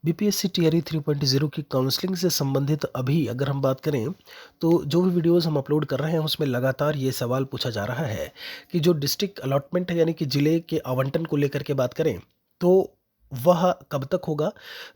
BPSC TRE 3.0 की counselling से संबंधित अभी अगर हम बात करें तो जो भी वीडियोस हम अपलोड कर रहे हैं उसमें लगातार ये सवाल पूछा जा रहा है कि जो डिस्ट्रिक्ट अलॉटमेंट है यानी कि जिले के आवंटन को लेकर के बात करें तो वह कब तक होगा।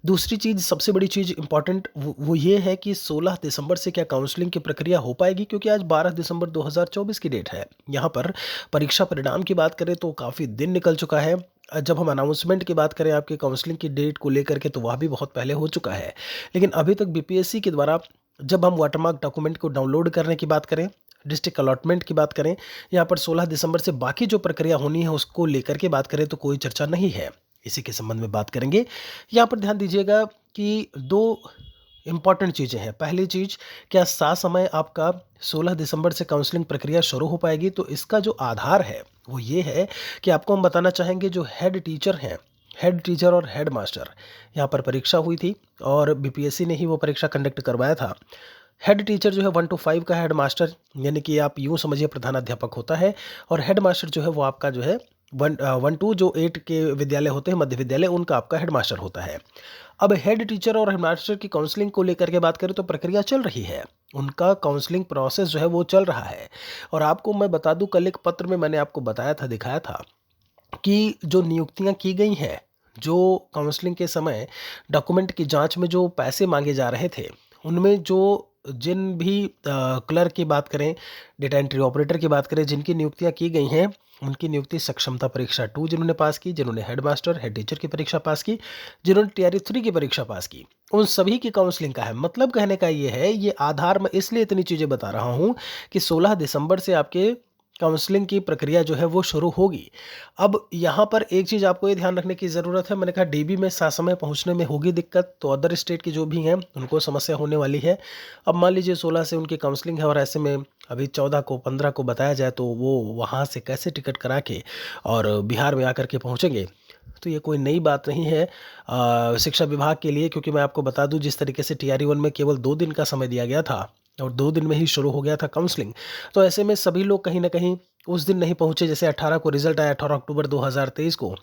दूसरी चीज़, सबसे बड़ी चीज़ इंपॉर्टेंट वो ये है कि 16 दिसंबर से क्या काउंसलिंग की प्रक्रिया हो पाएगी, क्योंकि आज 12 दिसंबर 2024 की डेट है। यहाँ पर परीक्षा परिणाम की बात करें तो काफ़ी दिन निकल चुका है। जब हम अनाउंसमेंट की बात करें आपके काउंसलिंग की डेट को लेकर के तो वह भी बहुत पहले हो चुका है। लेकिन अभी तक बीपीएससी के द्वारा जब हम वाटरमार्क डॉक्यूमेंट को डाउनलोड करने की बात करें, डिस्ट्रिक्ट अलॉटमेंट की बात करें, यहाँ पर 16 दिसंबर से बाकी जो प्रक्रिया होनी है उसको लेकर के बात करें तो कोई चर्चा नहीं है। इसी के संबंध में बात करेंगे। यहाँ पर ध्यान दीजिएगा कि दो इम्पॉर्टेंट चीज़ें हैं। पहली चीज़, क्या सात समय आपका 16 दिसंबर से काउंसलिंग प्रक्रिया शुरू हो पाएगी, तो इसका जो आधार है वो ये है कि आपको हम बताना चाहेंगे जो हेड टीचर हैं, हेड टीचर और हेड मास्टर, यहाँ पर परीक्षा हुई थी और बीपीएससी ने ही वो परीक्षा कंडक्ट करवाया था। हेड टीचर जो है 1 to 5 का, हेड मास्टर यानी कि आप यूँ समझिए प्रधानाध्यापक होता है, और हेड मास्टर जो है वो आपका जो है 1 to जो 8 के विद्यालय होते हैं, मध्य विद्यालय, उनका आपका हेड मास्टर होता है। अब हेड टीचर और हेड मास्टर की काउंसलिंग को लेकर के बात करें तो प्रक्रिया चल रही है, उनका काउंसलिंग प्रोसेस जो है वो चल रहा है। और आपको मैं बता दूं, कल एक पत्र में मैंने आपको बताया था, दिखाया था कि जो नियुक्तियां की गई हैं, जो काउंसलिंग के समय डॉक्यूमेंट की जांच में जो पैसे मांगे जा रहे थे, उनमें जो जिन भी क्लर्क की बात करें, डेटा एंट्री ऑपरेटर की बात करें, जिनकी नियुक्तियां की गई हैं, उनकी नियुक्ति सक्षमता परीक्षा 2 जिन्होंने पास की, जिन्होंने हेड मास्टर हेड टीचर की परीक्षा पास की, जिन्होंने टीआरई 3 की परीक्षा पास की, उन सभी की काउंसलिंग का है। मतलब कहने का ये है, ये आधार मैं इसलिए इतनी चीज़ें बता रहा हूँ कि 16 दिसंबर से आपके काउंसलिंग की प्रक्रिया जो है वो शुरू होगी। अब यहाँ पर एक चीज़ आपको ये ध्यान रखने की ज़रूरत है, मैंने कहा डीबी में समय पहुँचने में होगी दिक्कत, तो अदर स्टेट की जो भी हैं उनको समस्या होने वाली है। अब मान लीजिए 16 से उनकी काउंसलिंग है और ऐसे में अभी 14 को 15 को बताया जाए तो वो वहाँ से कैसे टिकट करा के और बिहार में आकर के पहुँचेंगे, तो ये कोई नई बात नहीं है शिक्षा विभाग के लिए। क्योंकि मैं आपको बता दूं, जिस तरीके से टीआरई 1 में केवल 2 दिन का समय दिया गया था और 2 दिन में ही शुरू हो गया था काउंसलिंग, तो ऐसे में सभी लोग कहीं ना कहीं उस दिन नहीं पहुंचे। जैसे 18 को रिजल्ट आया, 18 अक्टूबर 2023 को,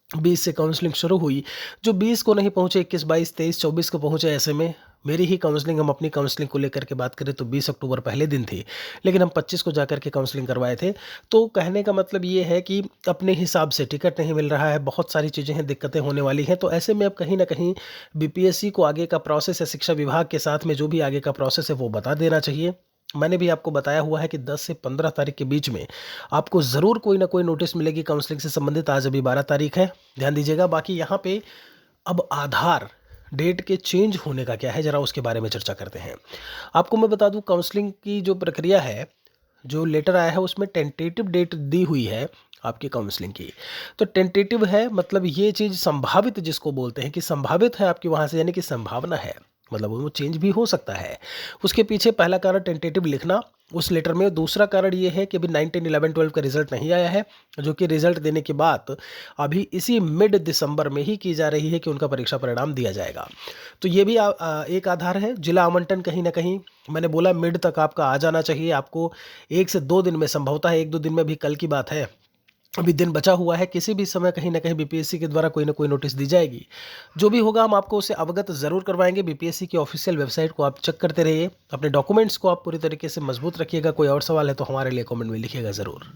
20 से काउंसलिंग शुरू हुई, जो 20 को नहीं पहुंचे 21, 22, 23, 24 को पहुंचे। ऐसे में मेरी ही काउंसलिंग, हम अपनी काउंसलिंग को लेकर के बात करें तो 20 अक्टूबर पहले दिन थी, लेकिन हम 25 को जाकर के काउंसलिंग करवाए थे। तो कहने का मतलब ये है कि अपने हिसाब से टिकट नहीं मिल रहा है, बहुत सारी चीज़ें हैं, दिक्कतें होने वाली हैं। तो ऐसे में अब कहीं ना कहीं बीपीएससी को आगे का प्रोसेस है, शिक्षा विभाग के साथ में जो भी आगे का प्रोसेस है वो बता देना चाहिए। मैंने भी आपको बताया हुआ है कि 10 से 15 तारीख के बीच में आपको ज़रूर कोई ना कोई नोटिस मिलेगी काउंसलिंग से संबंधित। आज अभी 12 तारीख है, ध्यान दीजिएगा। बाकी यहाँ पे अब आधार डेट के चेंज होने का क्या है, ज़रा उसके बारे में चर्चा करते हैं। आपको मैं बता दूं, काउंसलिंग की जो प्रक्रिया है, जो लेटर आया है उसमें टेंटेटिव डेट दी हुई है आपकी काउंसलिंग की। तो टेंटेटिव है, मतलब ये चीज़ संभावित जिसको बोलते हैं कि संभावित है आपकी वहाँ से, यानी कि संभावना है, मतलब वो चेंज भी हो सकता है। उसके पीछे पहला कारण टेंटेटिव लिखना उस लेटर में। दूसरा कारण ये है कि अभी 9, 10, 11, 12 का रिजल्ट नहीं आया है, जो कि रिजल्ट देने के बाद अभी इसी मिड दिसंबर में ही की जा रही है कि उनका परीक्षा परिणाम दिया जाएगा। तो ये भी एक आधार है। जिला आवंटन कहीं ना कहीं मैंने बोला मिड तक आपका आ जाना चाहिए, आपको 1 से 2 दिन में, संभवतः 1-2 दिन में भी, कल की बात है, अभी दिन बचा हुआ है, किसी भी समय कहीं ना कहीं बीपीएससी के द्वारा कोई ना कोई नोटिस दी जाएगी। जो भी होगा हम आपको उससे अवगत ज़रूर करवाएंगे। बीपीएससी की ऑफिशियल वेबसाइट को आप चेक करते रहिए, अपने डॉक्यूमेंट्स को आप पूरी तरीके से मजबूत रखिएगा। कोई और सवाल है तो हमारे लिए कमेंट में लिखिएगा ज़रूर।